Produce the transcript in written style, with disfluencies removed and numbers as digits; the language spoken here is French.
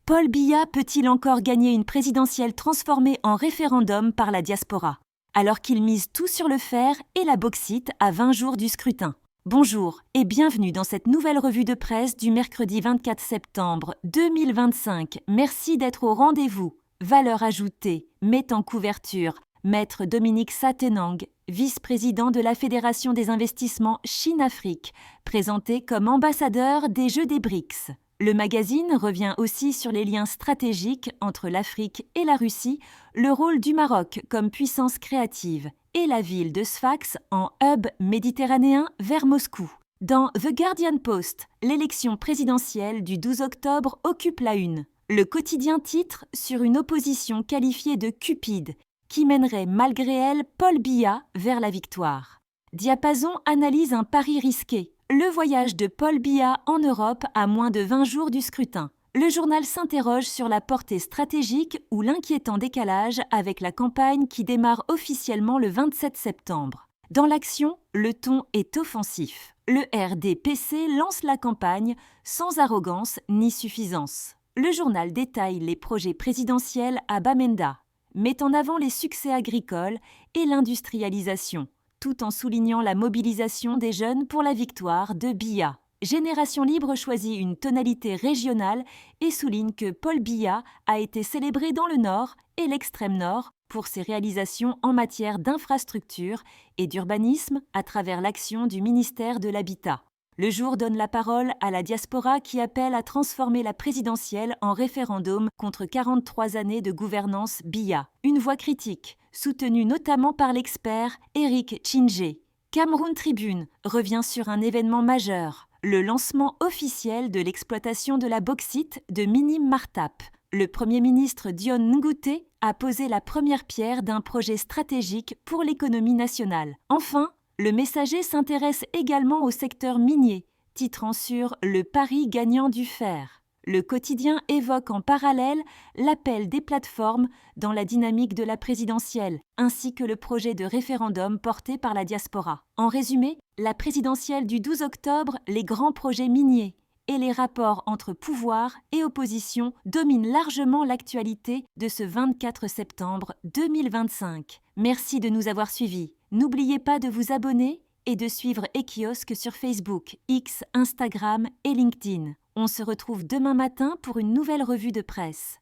Paul Biya peut-il encore gagner une présidentielle transformée en référendum par la diaspora, alors qu'il mise tout sur le fer et la bauxite à 20 jours du scrutin? Bonjour et bienvenue dans cette nouvelle revue de presse du mercredi 24 septembre 2025. Merci d'être au rendez-vous. Valeur ajoutée, met en couverture Maître Dominique Satenang, vice-président de la Fédération des investissements Chine-Afrique, présenté comme ambassadeur des Jeux des BRICS. Le magazine revient aussi sur les liens stratégiques entre l'Afrique et la Russie, le rôle du Maroc comme puissance créative et la ville de Sfax en hub méditerranéen vers Moscou. Dans The Guardian Post, l'élection présidentielle du 12 octobre occupe la une. Le quotidien titre sur une opposition qualifiée de cupide qui mènerait malgré elle Paul Biya vers la victoire. Diapason analyse un pari risqué. Le voyage de Paul Biya en Europe à moins de 20 jours du scrutin. Le journal s'interroge sur la portée stratégique ou l'inquiétant décalage avec la campagne qui démarre officiellement le 27 septembre. Dans l'action, le ton est offensif. Le RDPC lance la campagne sans arrogance ni suffisance. Le journal détaille les projets présidentiels à Bamenda, met en avant les succès agricoles et l'industrialisation, tout en soulignant la mobilisation des jeunes pour la victoire de Biya. Génération Libre choisit une tonalité régionale et souligne que Paul Biya a été célébré dans le Nord et l'extrême Nord pour ses réalisations en matière d'infrastructures et d'urbanisme à travers l'action du ministère de l'Habitat. Le Jour donne la parole à la diaspora qui appelle à transformer la présidentielle en référendum contre 43 années de gouvernance Biya. Une voix critique, soutenue notamment par l'expert Eric Tchingé. Cameroun Tribune revient sur un événement majeur, le lancement officiel de l'exploitation de la bauxite de Minim Martap. Le Premier ministre Dion Ngouté a posé la première pierre d'un projet stratégique pour l'économie nationale. Enfin, Le Messager s'intéresse également au secteur minier, titrant sur « Le pari gagnant du fer ». Le quotidien évoque en parallèle l'appel des plateformes dans la dynamique de la présidentielle, ainsi que le projet de référendum porté par la diaspora. En résumé, la présidentielle du 12 octobre, les grands projets miniers et les rapports entre pouvoir et opposition dominent largement l'actualité de ce 24 septembre 2025. Merci de nous avoir suivis. N'oubliez pas de vous abonner et de suivre Ekiosque sur Facebook, X, Instagram et LinkedIn. On se retrouve demain matin pour une nouvelle revue de presse.